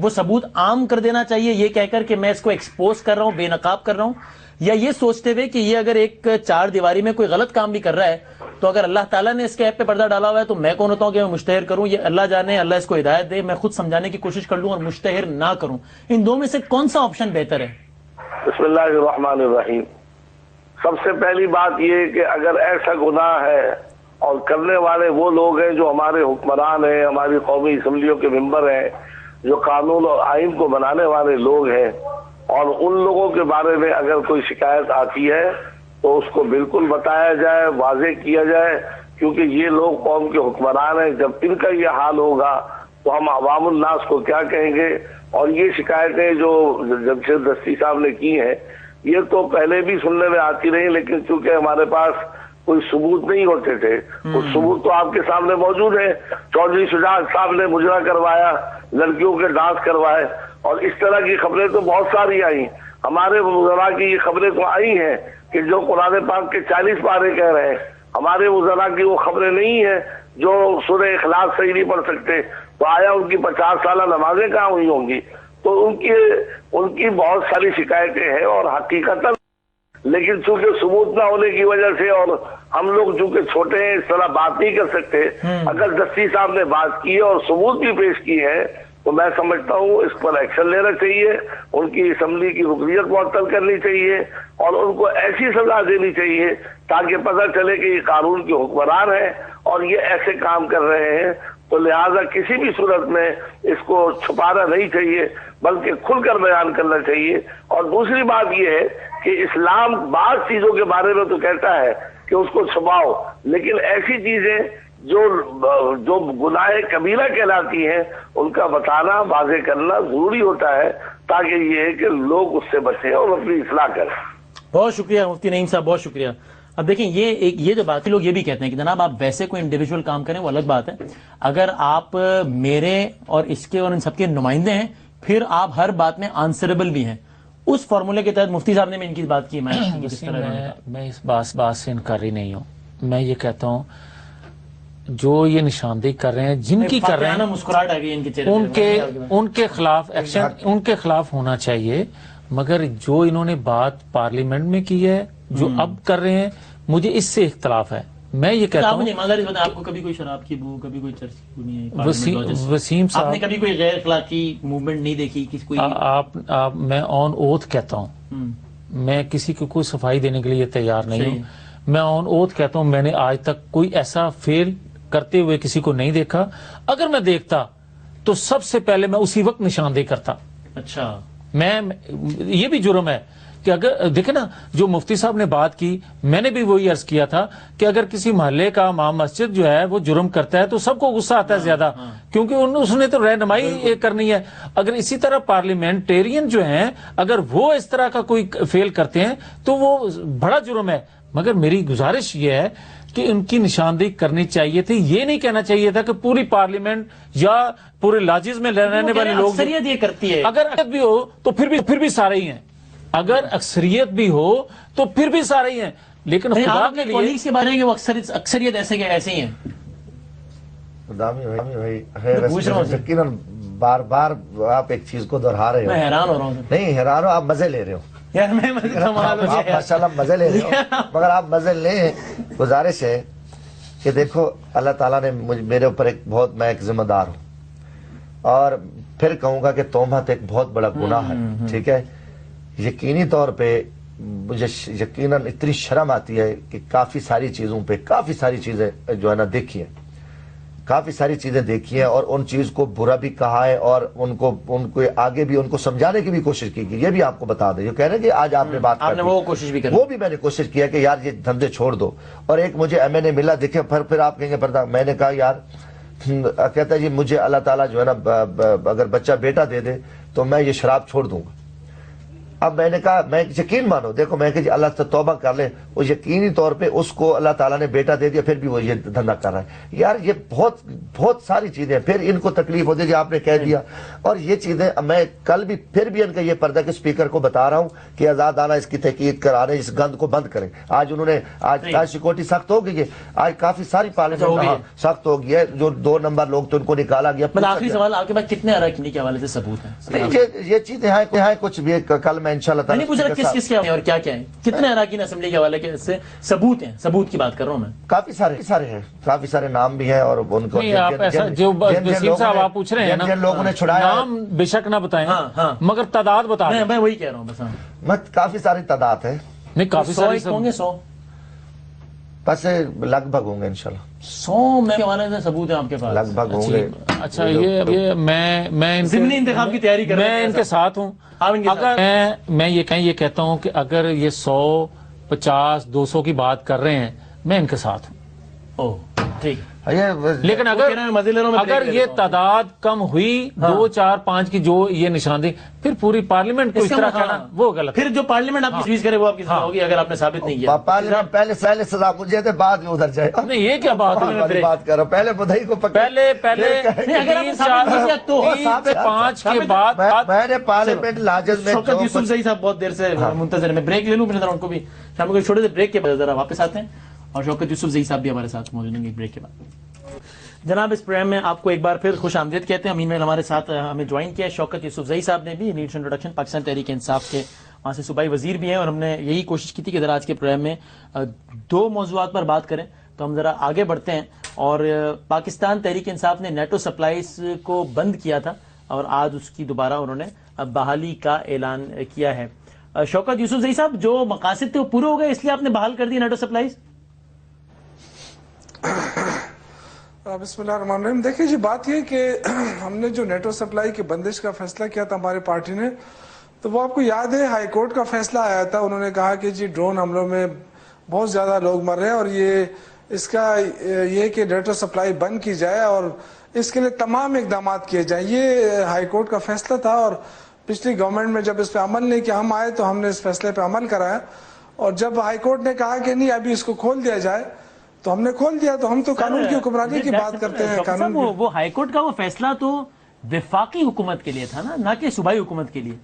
وہ ثبوت عام کر دینا چاہیے، یہ کہہ کر کہ میں اس کو ایکسپوز کر رہا ہوں، بے نقاب کر رہا ہوں، یا یہ سوچتے ہوئے کہ یہ اگر ایک 4 دیواری میں کوئی غلط کام بھی کر رہا ہے تو اگر اللہ تعالیٰ نے اس کے ایپ پہ پردہ ڈالا ہوا ہے تو میں کون ہوتا ہوں کہ میں مشتہر کروں؟ یہ اللہ جانے، اللہ اس کو ہدایت دے، میں خود سمجھانے کی کوشش کر لوں اور مشتہر نہ کروں، ان دو میں سے کون سا آپشن بہتر ہے؟ بسم اللہ الرحمن الرحیم۔ سب سے پہلی بات یہ کہ اگر ایسا گناہ ہے اور کرنے والے وہ لوگ ہیں جو ہمارے حکمران ہیں، ہماری قومی اسمبلیوں کے ممبر ہیں، جو قانون اور آئین کو بنانے والے لوگ ہیں، اور ان لوگوں کے بارے میں اگر کوئی شکایت آتی ہے تو اس کو بالکل بتایا جائے، واضح کیا جائے، کیونکہ یہ لوگ قوم کے حکمران ہیں، جب ان کا یہ حال ہوگا تو ہم عوام الناس کو کیا کہیں گے؟ اور یہ شکایتیں جو جمشید دستی صاحب نے کی ہیں یہ تو پہلے بھی سننے میں آتی رہی، لیکن چونکہ ہمارے پاس کوئی ثبوت نہیں ہوتے تھے، وہ ثبوت تو آپ کے سامنے موجود ہے۔ چودھری شجاعت صاحب نے مجرا کروایا، لڑکیوں کے ڈانس کروائے، اور اس طرح کی خبریں تو بہت ساری آئی۔ ہمارے وزراء کی یہ خبریں تو آئی ہیں کہ جو قرآن پاک کے 40 پارے کہہ رہے ہیں، ہمارے وزراء کی وہ خبریں نہیں ہیں جو سورہ اخلاص صحیح نہیں پڑھ سکتے، تو آیا ان کی 50 سالہ نمازیں کہاں ہوئی ہوں گی؟ تو ان کی بہت ساری شکایتیں ہیں، اور حقیقتاً لیکن چونکہ ثبوت نہ ہونے کی وجہ سے، اور ہم لوگ چونکہ چھوٹے ہیں اس طرح بات نہیں کر سکتے۔ اگر دستی صاحب نے بات کی ہے اور ثبوت بھی پیش کی ہے تو میں سمجھتا ہوں اس پر ایکشن لینا چاہیے، ان کی اسمبلی کی رکنیت معطل کرنی چاہیے، اور ان کو ایسی سزا دینی چاہیے تاکہ پتہ چلے کہ یہ قانون کے حکمران ہیں اور یہ ایسے کام کر رہے ہیں۔ تو لہذا کسی بھی صورت میں اس کو چھپانا نہیں چاہیے، بلکہ کھل کر بیان کرنا چاہیے۔ اور دوسری بات یہ ہے کہ اسلام بعض چیزوں کے بارے میں تو کہتا ہے کہ اس کو چھپاؤ، لیکن ایسی چیزیں جو گناہ کبیرہ کہلاتی ہیں ان کا بتانا، واضح کرنا ضروری ہوتا ہے، تاکہ یہ ہے کہ لوگ اس سے بچیں اور اپنی اصلاح کریں۔ بہت شکریہ مفتی نعیم صاحب، بہت شکریہ۔ اب دیکھیں یہ جو باقی لوگ یہ بھی کہتے ہیں کہ جناب آپ ویسے کوئی انڈیویجول کام کریں وہ الگ بات ہے، اگر آپ میرے اور اس کے اور ان سب کے نمائندے ہیں پھر آپ ہر بات میں آنسریبل بھی ہیں۔ اس فارمولے کے تحت مفتی صاحب نے ان کی بات کی، میں اس بات سے انکاری نہیں ہوں۔ میں یہ کہتا ہوں جو یہ نشاندہی کر رہے ہیں، جن کی کر رہے ہیں، مسکراہٹ آ گئی ان کے چہرے، ان کے خلاف ایکشن ان کے خلاف ہونا چاہیے، مگر جو انہوں نے بات پارلیمنٹ میں کی ہے، جو اب کر رہے ہیں، مجھے اس سے اختلاف ہے۔ میں یہ کہتا ہوں آپ کو کبھی کوئی شراب کی بو، کبھی کوئی چرچ کی بو نہیں ہے؟ وسیم صاحب، آپ نے کبھی کوئی غیر اخلاقی موومنٹ نہیں دیکھی؟ میں آن اوتھ کہتا ہوں، میں کسی کو کوئی صفائی دینے کے لیے تیار نہیں ہوں۔ میں آن اوتھ کہتا ہوں میں نے آج تک کوئی ایسا فیل کرتے ہوئے کسی کو نہیں دیکھا۔ اگر میں دیکھتا تو سب سے پہلے میں اسی وقت نشاندہی کرتا۔ اچھا، یہ بھی جرم ہے کہ اگر دیکھیں نا، جو مفتی صاحب نے بات کی، میں نے بھی وہی عرض کیا تھا کہ اگر کسی محلے کا امام مسجد جو ہے وہ جرم کرتا ہے تو سب کو غصہ آتا ہے زیادہ، کیونکہ اس نے تو رہنمائی کرنی ہے۔ اگر اسی طرح پارلیمنٹرین جو ہیں اگر وہ اس طرح کا کوئی فیل کرتے ہیں تو وہ بڑا جرم ہے۔ مگر میری گزارش یہ ہے کہ ان کی نشاندہی کرنی چاہیے تھی، یہ نہیں کہنا چاہیے تھا کہ پوری پارلیمنٹ یا پورے لاجز میں رہنے والے لوگ اکثریت یہ کرتی ہے۔ اگر اکثریت بھی ہو تو پھر بھی سارے ہی ہیں، اگر اکثریت بھی ہو تو پھر بھی سارے ہی ہیں، لیکن خدا کے لیے کے بارے میں وہ اکثریت ایسے ہی ہیں۔ یقیناً بار بار آپ ایک چیز کو دہرا رہے ہو، میں حیران ہو رہا ہوں۔ نہیں حیران ہو، آپ مزے لے رہے ہو یار میں آپ ماشاءاللہ مزے لے رہے ہو، مگر آپ مزے لیں۔ گزارش ہے کہ دیکھو اللہ تعالیٰ نے میرے اوپر میں ایک ذمہ دار ہوں، اور پھر کہوں گا کہ تہمت ایک بہت بڑا گناہ ہے، ٹھیک ہے۔ یقینی طور پہ مجھے یقیناً اتنی شرم آتی ہے کہ کافی ساری چیزیں جو ہے نا دیکھی ہیں، کافی ساری چیزیں دیکھی ہیں، اور ان چیز کو برا بھی کہا ہے، اور ان کو آگے بھی ان کو سمجھانے کی بھی کوشش کی گئی۔ یہ بھی آپ کو بتا دیں، جو کہہ رہے ہیں کہ آج آپ نے بات کی، وہ کوشش بھی وہ بھی میں نے کوشش کیا کہ یار یہ دھندے چھوڑ دو۔ اور ایک مجھے ایم این اے ملا، دیکھیں پھر آپ کہیں گے پردہ، میں نے کہا یار، کہتا ہے جی مجھے اللہ تعالیٰ جو ہے نا اگر بچہ بیٹا دے دے تو میں یہ شراب چھوڑ دوں گا۔ اب میں نے کہا میں یقین مانو، دیکھو میں کہ جی اللہ سے توبہ کر لے، وہ یقینی طور پہ اس کو اللہ تعالیٰ نے بیٹا دے دیا، پھر بھی وہ یہ دھندا کر رہا ہے۔ یار یہ بہت ساری چیزیں، پھر ان کو تکلیف ہوتی ہے، آپ نے کہہ دیا، اور یہ چیزیں میں کل بھی پھر بھی ان کا یہ پردہ کے اسپیکر کو بتا رہا ہوں کہ آزادانہ اس کی تحقیق کرانے، اس گند کو بند کریں۔ آج انہوں نے آج سیکورٹی سخت ہو گئی ہے، آج کافی ساری پارلیمنٹ سخت ہو گئی ہے، جو 2 نمبر لوگ تو ان کو نکالا گیا۔ آخری سوال آپ کے پاس کتنے اراکینی کے حوالے سے ثبوت ہیں؟ یہ چیزیں ہیں کچھ بھی، کل میں انشاءاللہ تعالیٰ نہیں پوچھ رہا کس کے اور کیا ہیں، کتنے اراکین اسمبلی کے حوالے سے ثبوت ہیں، ثبوت کی بات کر رہا ہوں میں۔ کافی سارے ہیں، کافی سارے نام بھی ہیں، اور ان کو جو وسیم صاحب آپ پوچھ رہے ہیں جن لوگوں نے چھڑایا، نام بے شک نہ بتائیں مگر تعداد بتا دیں۔ میں وہی کہہ رہا ہوں بس۔ مت کافی ساری تعداد ہے، نہیں کافی ساری ہوں گے، 100 بس لگ بھگ ہوں گے انشاءاللہ، 100 میں حوالے سے ثبوت ہیں آپ کے پاس؟ لگ بھگ ہوں گے۔ اچھا یہ میں ضمنی انتخاب کی تیاری کر رہے ہیں، میں ان کے ساتھ ہوں۔ اگر میں یہ کہتا ہوں کہ اگر یہ 100 50 200 کی بات کر رہے ہیں، میں ان کے ساتھ ہوں۔ ٹھیک لیکن اگر یہ تعداد کم ہوئی 2 4 5 کی جو یہ نشاندہی، پھر پوری پارلیمنٹ کو اس طرح کہنا وہ غلط، پھر جو پارلیمنٹ آپ کی کرے وہ آپ کی سزا ہوگی اگر آپ نے ثابت نہیں کیا. پارلیمنٹ پہلے سزا مجھے دے بعد میں ادھر جائے. نہیں یہ کیا بات ہے، بات کرو پہلے بدھائی کو پہلے 3 4 5 کے بعد میں نے پارلیمنٹ لاجز میں شوکت یوسف زئی صاحب بہت دیر سے منتظر ہیں. میں بریک لے لوں پھر ان کو بھی شام کو چھوٹے سے بریک کے بعد ذرا واپس آتے ہیں اور شوکت یوسف زئی صاحب بھی ہمارے ساتھ موجود ہیں بریک کے بعد. جناب اس پروگرام میں آپ کو ایک بار پھر خوش آمدید کہتے ہیں. امین میں ہمارے ساتھ ہمیں جوائن کیا ہے شوکت یوسف زئی صاحب نے بھی، نیڈس انٹروڈکشن پاکستان تحریک انصاف کے وہاں سے صوبائی وزیر بھی ہیں، اور ہم نے یہی کوشش کی تھی کہ ذرا آج کے پروگرام میں 2 موضوعات پر بات کریں. تو ہم ذرا آگے بڑھتے ہیں. اور پاکستان تحریک انصاف نے نیٹو سپلائز کو بند کیا تھا اور آج اس کی دوبارہ انہوں نے بحالی کا اعلان کیا ہے. شوکت یوسف زئی صاحب، جو مقاصد تھے وہ پورے ہو گئے اس لیے آپ نے بحال کر دی نیٹو سپلائز؟ بسم اللہ الرحمن الرحیم. دیکھیں جی، بات یہ کہ ہم نے جو نیٹو سپلائی کی بندش کا فیصلہ کیا تھا ہماری پارٹی نے، تو وہ آپ کو یاد ہے ہائی کورٹ کا فیصلہ آیا تھا. انہوں نے کہا کہ جی ڈرون حملوں میں بہت زیادہ لوگ مر رہے ہیں اور اس کا یہ کہ نیٹو سپلائی بند کی جائے اور اس کے لیے تمام اقدامات کیے جائیں. یہ ہائی کورٹ کا فیصلہ تھا اور پچھلی گورنمنٹ میں جب اس پہ عمل نہیں کیا، ہم آئے تو ہم نے اس فیصلے پہ عمل کرایا. اور جب ہائی کورٹ نے کہا کہ نہیں ابھی اس کو کھول دیا جائے تو ہم نے کھول دیا. تو ہم تو قانون کی حکمرانی کی بات کرتے ہیں. قانون وہ ہائی کورٹ کا وہ فیصلہ تو وفاقی حکومت کے لیے تھا نا، نہ کہ صوبائی حکومت کے لیے.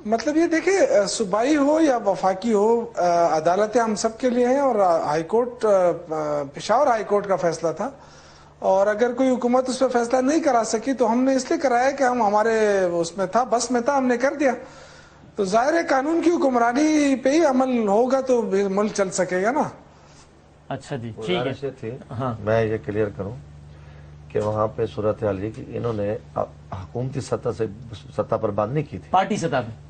مطلب یہ دیکھیں صوبائی ہو یا وفاقی ہو، عدالتیں ہم سب کے لیے ہیں اور high court Peshawar high court کا فیصلہ تھا. اور اگر کوئی حکومت اس پہ فیصلہ نہیں کرا سکی تو ہم نے اس لیے کرایا کہ ہم ہمارے اس میں تھا، بس میں تھا، ہم نے کر دیا. تو ظاہر ہے قانون کی حکمرانی پہ ہی عمل ہوگا تو ملک چل سکے گا نا. اچھا جی ٹھیک ہے. میں یہ کلیئر کروں کہ وہاں پہ صورتحال یہ کہ انہوں نے حکومتی سطح پر بند نہیں کی تھی،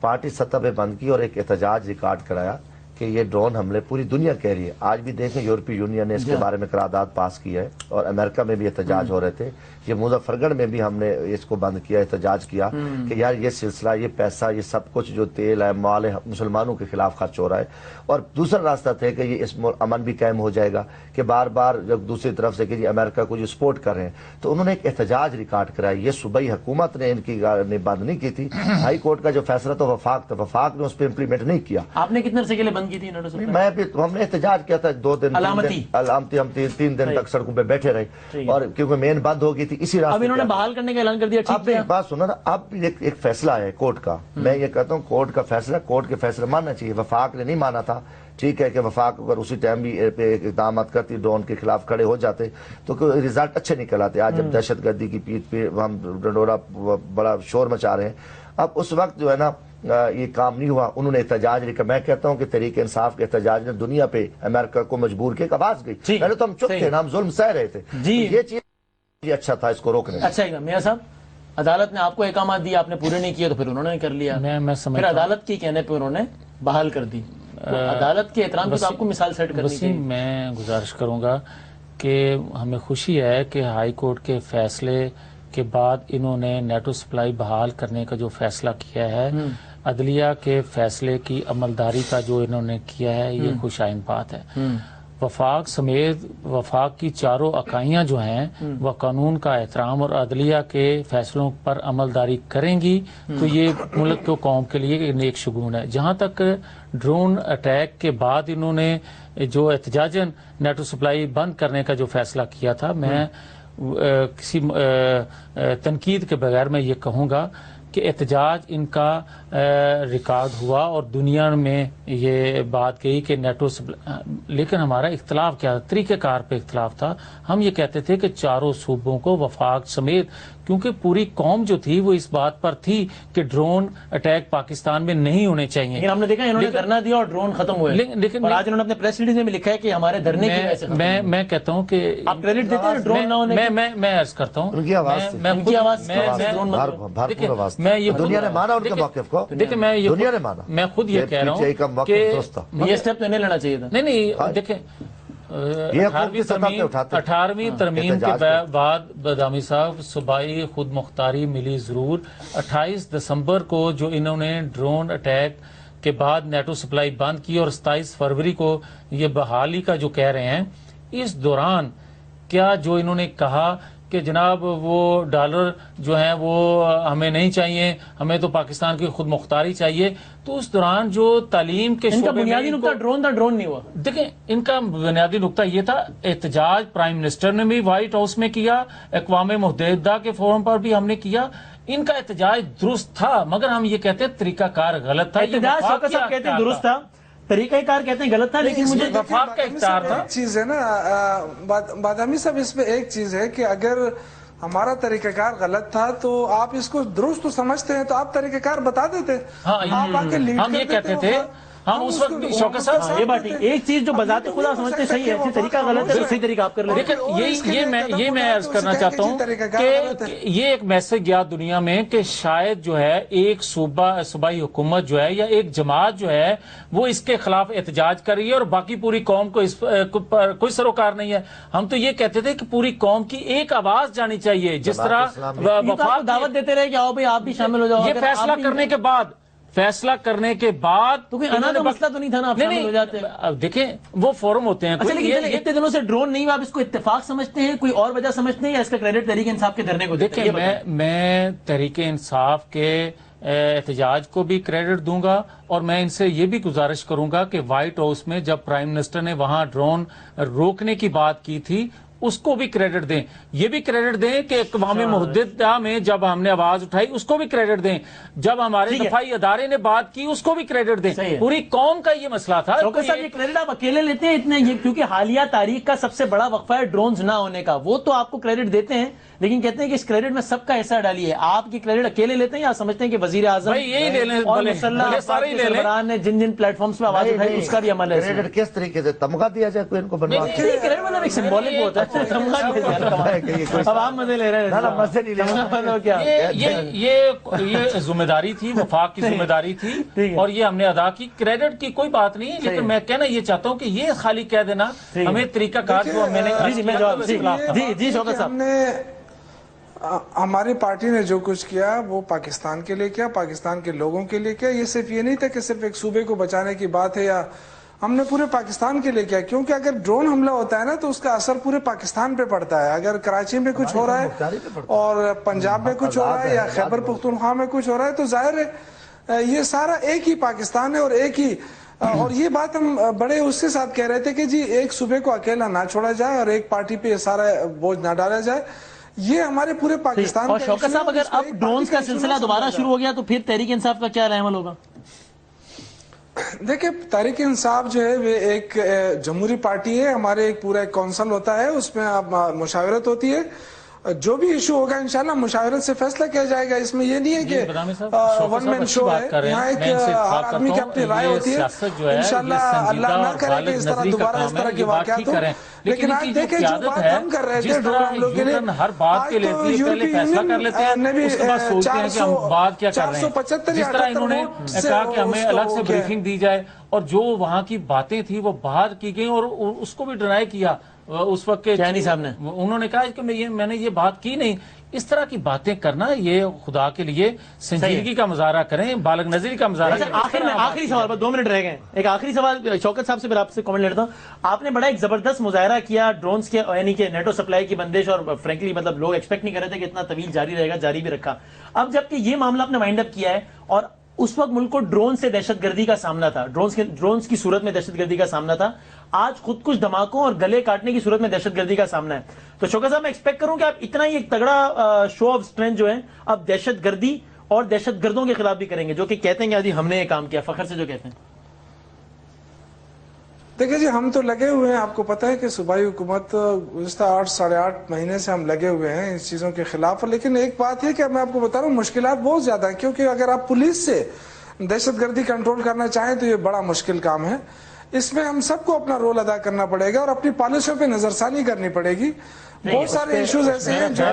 پارٹی سطح پہ بند کی اور ایک احتجاج ریکارڈ کرایا کہ یہ ڈرون حملے پوری دنیا کہہ رہی ہے. آج بھی دیکھیں یورپی یونین نے اس کے بارے میں قرارداد پاس کی ہے اور امریکہ میں بھی احتجاج ہو رہے تھے. یہ مظفر گڑھ میں بھی ہم نے اس کو بند کیا، احتجاج کیا کہ یار یہ سلسلہ، یہ پیسہ، یہ سب کچھ جو تیل ہے، مال ہے، مسلمانوں کے خلاف خرچ ہو رہا ہے. اور دوسرا راستہ تھا کہ یہ اس امن بھی قائم ہو جائے گا کہ بار بار جب دوسری طرف سے کہ جی امریکہ کو جو سپورٹ کر رہے ہیں. تو انہوں نے ایک احتجاج ریکارڈ کرایا. یہ صوبائی حکومت نے ان کی بند نہیں کی تھی. ہائی کورٹ کا جو فیصلہ تو وفاق تھا، وفاق نے اس پہ امپلیمنٹ نہیں کیا. آپ نے کتنے عرصے کے لیے بند کی تھی؟ ہم نے احتجاج کیا تھا 2 دن علامتی، ہم 3 دن تک سڑکوں پہ بیٹھے رہے اور کیونکہ مین بند ہو گئی تھی. اسی راستے اب انہوں نے بحال کرنے کا اعلان کر دیا. اب بات سنو نا، اب ایک فیصلہ ہے کورٹ کا. میں یہ کہتا ہوں کورٹ کا فیصلہ، کورٹ کے فیصلہ ماننا چاہیے. وفاق نے نہیں مانا تھا. ٹھیک ہے کہ وفاق اگر اسی ٹائم بھی اقدامات کرتی، ڈرون کے خلاف کھڑے ہو جاتے تو رزلٹ اچھے نکل آتے. آج جب دہشت گردی کی پیٹھ پہ ہم ڈنڈورا بڑا شور مچا رہے ہیں، اب اس وقت جو ہے نا یہ کام نہیں ہوا. انہوں نے احتجاج لکھا. میں کہتا ہوں کہ تحریک انصاف کے احتجاج نے دنیا پہ امریکہ کو مجبور کیا کہ آواز گئی. پہلے تو ہم چپ تھے نا، ہم ظلم سہ رہے تھے. یہ چیز اچھا تھا اس کو روکنے. اچھا میاں صاحب، عدالت نے آپ کو احکامات دیے، آپ نے پورے نہیں کیے تو پھر انہوں نے کر لیا. پھر عدالت کے کہنے پہ انہوں نے بحال کر دی. عدالت کے احترام کی تو آپ کو مثال سیٹ کرنی چاہیے. میں گزارش کروں گا کہ ہمیں خوشی ہے کہ ہائی کورٹ کے فیصلے کے بعد انہوں نے نیٹو سپلائی بحال کرنے کا جو فیصلہ کیا ہے، عدلیہ کے فیصلے کی عملداری کا جو انہوں نے کیا ہے، یہ خوش آئند بات ہے. وفاق سمیت وفاق کی چاروں اکائیاں جو ہیں وہ قانون کا احترام اور عدلیہ کے فیصلوں پر عملداری کریں گی تو یہ ملک کو قوم کے لیے ایک نیک شگون ہے. جہاں تک ڈرون اٹیک کے بعد انہوں نے جو احتجاجاً نیٹو سپلائی بند کرنے کا جو فیصلہ کیا تھا، میں کسی تنقید کے بغیر میں یہ کہوں گا کہ احتجاج ان کا ریکارڈ ہوا اور دنیا میں یہ بات کہی کہ نیٹو لیکن ہمارا اختلاف کیا تھا؟ طریقہ کار پہ اختلاف تھا. ہم یہ کہتے تھے کہ چاروں صوبوں کو وفاق سمیت، کیونکہ پوری قوم جو تھی وہ اس بات پر تھی کہ ڈرون اٹیک پاکستان میں نہیں ہونے چاہیے. لیکن ہم نے دیکھا انہوں نے دھرنا دیا اور ڈرون ختم ہوئے. لیکن آج انہوں نے اپنے پریس ریلیز میں لکھا ہے کہ ہمارے دھرنے کی وجہ سے. میں کہتا ہوں کہ آپ کریڈٹ دیتے ہیں ڈرون نہ ہونے. میں عرض کرتا ہوں ان کی آواز میں یہ دنیا نے مانا ان کے موقف کو. دیکھیں میں خود یہ کہہ رہا ہوں کہ یہ سٹیپ تو نہیں لینا چاہیے تھا. نہیں دیکھیں 18ویں ترمیم کے بعد بادامی صاحب صوبائی خود مختاری ملی ضرور. 28 دسمبر کو جو انہوں نے ڈرون اٹیک کے بعد نیٹو سپلائی بند کی اور 27 فروری کو یہ بحالی کا جو کہہ رہے ہیں، اس دوران کیا جو انہوں نے کہا کہ جناب وہ ڈالر جو ہیں وہ ہمیں نہیں چاہیے, ہمیں تو پاکستان کی خود مختاری چاہیے, تو اس دوران جو تعلیم کے ان کا شعبے میں بنیادی نقطہ ڈرون تھا, ڈرون نہیں ہوا. دیکھیں ان کا بنیادی نقطہ یہ تھا, احتجاج پرائم منسٹر نے بھی وائٹ ہاؤس میں کیا, اقوام متحدہ کے فورم پر بھی ہم نے کیا, ان کا احتجاج درست تھا, مگر ہم یہ کہتے ہیں طریقہ کار غلط تھا. احتجاج شوکت صاحب کہتے ہیں درست تھا, طریقہ کار کہتے ہیں غلط تھا, لیکن مجھے وفاق کا اختیار تھا. ایک چیز ہے نا بادامی صاحب, اس میں ایک چیز ہے کہ اگر ہمارا طریقہ کار غلط تھا تو آپ اس کو درست تو سمجھتے ہیں تو آپ طریقہ کار بتا دیتے. آپ آ کے لیڈ ہم یہ کہتے تھے, ہم اس وقت بھی شوکت صاحب یہ بات ایک چیز جو بذات خدا سمجھتے صحیح ہے, طریقہ غلط ہے, صحیح طریقہ آپ کر لیں. لیکن یہ میں عرض کرنا چاہتا ہوں کہ یہ ایک میسج گیا دنیا میں کہ شاید جو ہے ایک صوبائی حکومت جو ہے یا ایک جماعت جو ہے وہ اس کے خلاف احتجاج کر رہی ہے اور باقی پوری قوم کو اس پر کوئی سروکار نہیں ہے. ہم تو یہ کہتے تھے کہ پوری قوم کی ایک آواز جانی چاہیے, جس طرح وفاق دعوت دیتے رہے کہ آؤ بھائی آپ بھی شامل ہو جاؤ. یہ فیصلہ کرنے کے بعد تو کوئی انا کا مسئلہ تو نہیں تھا نا, آپ شامل ہو جاتے. دیکھیں وہ فورم ہوتے ہیں. اچھا لیکن اتنے دنوں سے ڈرون نہیں ہوا, آپ اس کو اتفاق سمجھتے ہیں, کوئی اور وجہ سمجھتے ہیں, یا اس کا کریڈٹ تحریک انصاف کے دھرنے کو دیتے ہیں؟ دیکھیں میں تحریک انصاف کے احتجاج کو بھی کریڈٹ دوں گا, اور میں ان سے یہ بھی گزارش کروں گا کہ وائٹ ہاؤس میں جب پرائم منسٹر نے وہاں ڈرون روکنے کی بات کی تھی اس کو بھی کریڈٹ دیں. یہ بھی کریڈٹ دیں کہ اقوام متحدہ میں جب ہم نے آواز اٹھائی اس کو بھی کریڈٹ دیں, جب ہمارے دفاعی ادارے نے بات کی اس کو بھی کریڈٹ دیں. پوری قوم کا یہ مسئلہ تھا. شوکت صاحب یہ کریڈٹ آپ اکیلے لیتے ہیں اتنے, کیونکہ حالیہ تاریخ کا سب سے بڑا وقفہ ہے ڈرونز نہ ہونے کا, وہ تو آپ کو کریڈٹ دیتے ہیں لیکن کہتے ہیں کہ اس کریڈٹ میں سب کا حصہ ڈالیے. آپ کی کریڈٹ اکیلے لیتے ہیں یا سمجھتے ہیں کہ وزیر اعظم اور مسلح افراد کے سربراہان نے جن پلیٹ فارمس پہ آواز اٹھائی اس کا بھی عمل ہے؟ کریڈٹ کس طریقے سے تمغہ دیا جائے کوئی ان کو بنوا کے؟ کریڈٹ مطلب ایک سمبولک ہوتا ہے, تمغہ دیا جائے. اب آپ مزے لے رہے ہیں, مزے نہیں لے. یہ ذمہ داری تھی, وفاق کی ذمہ داری تھی, اور یہ ہم نے ادا کی. کریڈٹ کی کوئی بات نہیں, لیکن میں کہنا یہ چاہتا ہوں کہ یہ خالی کہہ دینا ہمیں طریقہ کار جو میں نے جی شوکت صاحب, ہماری پارٹی نے جو کچھ کیا وہ پاکستان کے لیے کیا, پاکستان کے لوگوں کے لیے کیا. یہ صرف یہ نہیں تھا کہ صرف ایک صوبے کو بچانے کی بات ہے, یا ہم نے پورے پاکستان کے لیے کیا, کیونکہ اگر ڈرون حملہ ہوتا ہے نا تو اس کا اثر پورے پاکستان پہ پڑتا ہے. اگر کراچی میں کچھ ہو رہا ہے اور پنجاب میں کچھ ہو رہا ہے یا خیبر پختونخوا میں کچھ ہو رہا ہے تو ظاہر ہے یہ سارا ایک ہی پاکستان ہے اور ایک ہی. اور یہ بات ہم بڑے اس کے ساتھ کہہ رہے تھے کہ جی ایک صوبے کو اکیلا نہ چھوڑا جائے اور ایک پارٹی پہ یہ سارا بوجھ نہ ڈالا جائے. یہ ہمارے پورے پاکستان. اور شوکت صاحب اگر اب ڈرونز کا سلسلہ دوبارہ شروع ہو گیا تو پھر تحریک انصاف کا کیا عمل ہوگا؟ دیکھیں تحریک انصاف جو ہے وہ ایک جمہوری پارٹی ہے, ہمارے ایک پورا ایک کونسل ہوتا ہے, اس میں اب مشاورت ہوتی ہے, جو بھی ایشو ہوگا انشاءاللہ مشاورت سے فیصلہ کیا جائے گا. اس میں یہ نہیں ہے کہ ون مین شو ہے, یہاں ایک ہر آدمی کی اپنی رائے ہوتی ہے. انشاءاللہ اللہ نہ کرے کہ اس طرح دوبارہ اس طرح کے واقعات ہو. لیکن آج دیکھیں جو بات ہم کر رہے تھے ڈرون حملوں کے لیے, آج تو یورپی یونین نے بھی 475 جس طرح انہوں نے کہا کہ ہمیں الگ سے بریفنگ دی جائے, اور جو وہاں کی باتیں تھی وہ باہر کی گئی, اور اس کو بھی ڈرائی کیا اس وقت کے چینی صاحب نے. انہوں نے کہا کہ میں نے یہ بات کی نہیں. اس طرح کی باتیں کرنا یہ خدا کے لیے سنجیدگی کا مظاہرہ کریں, بالغ نظری کا مظاہرہ کریں. آخری سوال پر 2 منٹ رہ گئے, ایک آخری سوال شوکت صاحب سے پھر آپ سے کامنٹ لیتا ہوں. آپ نے بڑا ایک زبردست مظاہرہ کیا ڈرونز کے, یعنی کہ نیٹو سپلائی کی بندش, اور فرینکلی مطلب لوگ ایکسپیکٹ نہیں کر رہے تھے کہ اتنا طویل جاری رہے گا, جاری بھی رکھا. اب جبکہ یہ معاملہ آپ نے وائنڈ اپ کیا ہے, اور اس وقت ملک کو ڈرون سے دہشت گردی کا سامنا تھا, ڈرونز کی صورت میں دہشت گردی کا سامنا تھا, آج خود کچھ دھماکوں اور گلے کاٹنے کی صورت میں دہشت گردی کا سامنا ہے. تو شوکت صاحب میں ایکسپیکٹ کروں کہ آپ اتنا ہی ایک تگڑا شو آف اسٹرینتھ جو ہے اب دہشت گردی اور دہشت گردوں کے خلاف بھی کریں گے, جو کہ کہتے ہیں کہ ہم نے یہ کام کیا, فخر سے جو کہتے ہیں. دیکھیں جی ہم تو لگے ہوئے ہیں, آپ کو پتہ ہے کہ صوبائی حکومت گزشتہ 8-8.5 مہینے سے ہم لگے ہوئے ہیں اس چیزوں کے خلاف. لیکن ایک بات ہے کہ میں آپ کو بتا رہا ہوں مشکلات بہت زیادہ ہیں, کیونکہ اگر آپ پولیس سے دہشت گردی کنٹرول کرنا چاہیں تو یہ بڑا مشکل کام ہے. اس میں ہم سب کو اپنا رول ادا کرنا پڑے گا اور اپنی پالیسیوں پہ نظر ثانی کرنی پڑے گی. بہت سارے ایشوز ایسے ہیں جو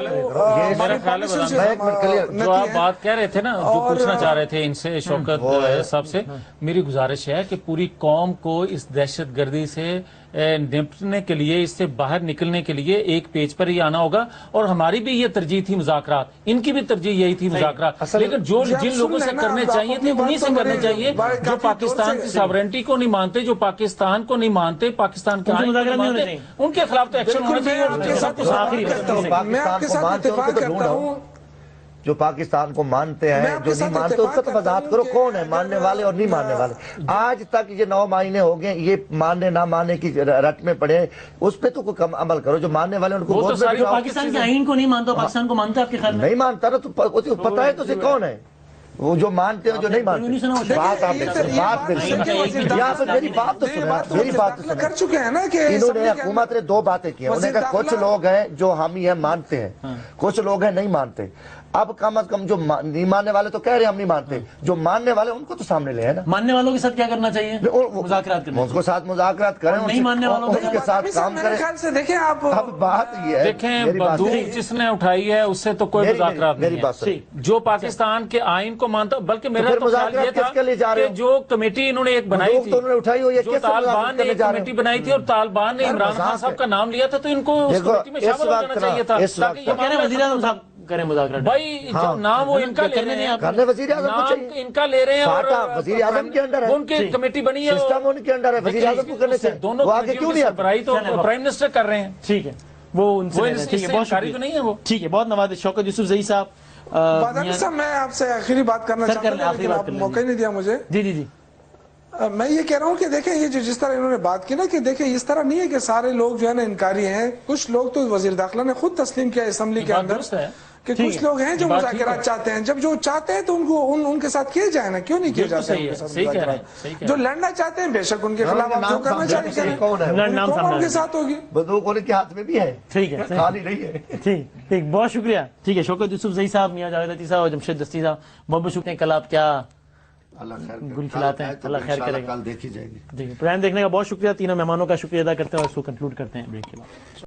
آپ بات کہہ رہے تھے نا, جو پوچھنا چاہ رہے تھے ان سے شوکت صاحب سے, میری گزارش ہے کہ پوری قوم کو اس دہشت گردی سے نپٹنے کے لیے، اس سے باہر نکلنے کے لیے ایک پیج پر ہی آنا ہوگا. اور ہماری بھی یہ ترجیح تھی مذاکرات، ان کی بھی ترجیح یہی تھی مذاکرات، لیکن جو جن لوگوں سے کرنے چاہیے تھے انہی سے کرنے چاہیے، جو پاکستان کی ساورنٹی کو نہیں مانتے، جو پاکستان کو نہیں مانتے، پاکستان کے آئین کو نہیں مانتے، ان کے خلاف تو ایکشن ہونا چاہیے. میں آپ کے ساتھ اتفاق کرتا ہوں. جو پاکستان کو مانتے ہیں، جو نہیں مانتے، اس کا تو وضاحت کرو کون ہے ماننے والے اور نہیں ماننے والے. آج تک یہ 9 مہینے ہو گئے، یہ ماننے نہ ماننے کی رٹ میں پڑے، اس پہ تو کوئی کم عمل کرو. جو ماننے والے ان کو پاکستان کے آئین کو نہیں مانتا، پاکستان کو مانتا ہے آپ کے خیال میں؟ نہیں مانتا نا، تو پتہ ہے تو اسے کون ہے وہ جو مانتے ہیں جو نہیں مانتے. بات آپ یہاں پہ میری بات تو سنیں، میری بات تو کر چکے ہیں نا کہ انہوں نے حکومت نے 2 باتیں کی ہیں. انہوں نے کہا کچھ لوگ ہیں جو ہم یہ مانتے ہیں، کچھ لوگ ہیں نہیں مانتے. اب کم از کم جو نہیں ماننے والے تو کہہ رہے ہیں ہم نہیں مانتے، جو ماننے والے ان کو تو سامنے لے ہے نا. ماننے والوں کے ساتھ کیا کرنا چاہیے؟ مذاکرات کریں، ان کے ساتھ مذاکرات کریں، نہیں ماننے والوں کے ساتھ کام کریں. دیکھیں آپ، اب بات یہ ہے، دیکھیں بندوق جس نے اٹھائی ہے اس سے تو کوئی مذاکرات نہیں ہے. جو پاکستان کے آئین کو مانتا، بلکہ میرا تو خیال یہ تھا کہ جو کمیٹی انہوں نے ایک بنائی تھی، جو طالبان نے ایک کمیٹی بنائی تھی اور طالبان نے عمران خان صاحب کا نام لیا تھا، تو ان کو اس کمیٹی میں شامل ہو جانا چاہیے تھا. وزیر اعظم صاحب کریں مذاکرات. بھائی جو نام وہ ان کا لے رہے ہیں، وزیر اعظم کو نام ان کا لے رہے ہیں، اور وزیر اعظم کے انڈر ہے، ان کی کمیٹی بنی ہے، سسٹم ان کے انڈر ہے، وزیر اعظم کو کرنے چاہیے. دونوں وہ آگے کیوں نہیں سربراہی تو پرائم منسٹر کر رہے ہیں. ٹھیک ہے، وہ ان سے ٹھیک ہے، بہت شکریہ. نہیں ہے وہ. ٹھیک ہے، بہت نوازش. شوکت یوسف زئی صاحب، بادامی صاحب میں آپ سے آخری بات کرنا چاہتا ہوں، لیکن آپ موقع نہیں دیا مجھے. جی جی جی. میں یہ کہہ رہا ہوں کہ دیکھیں یہ جو جس طرح انہوں نے بات کی نا، کہ دیکھیں اس طرح نہیں ہے کہ سارے لوگ جو ہے نا انکاری ہیں. کچھ لوگ تو وزیر داخلہ نے خود تسلیم کیا اسمبلی کے اندر کہ کچھ لوگ ہیں جو مذاکرات چاہتے ہیں. جب جو چاہتے ہیں تو ان کو ان کے ساتھ کیے جائیں نا، کیوں نہیں کیے جاتے ہیں؟ جو لڑنا چاہتے ہیں بے شک ان کے خلاف آپ جو کرنا چاہیے کریں. کون ان کے ساتھ ہوگی؟ بندوق ان کے ہاتھ میں بھی ہے، ٹھیک ہے، خالی نہیں ہے. ٹھیک، بہت شکریہ. ٹھیک ہے، شوکت یوسف زئی صاحب، میاں جاوید عطی صاحب اور جمشید دستی صاحب، بہت بہت شکریہ. کل آپ کیا گل کھلاتے ہیں، اللہ خیر کرے گا. کل دیکھی جائے گی. پروگرام دیکھنے کا بہت شکریہ. تینوں مہمانوں کا شکریہ ادا کرتے ہیں اور اس کو کنکلوڈ کرتے ہیں بریک کے بعد.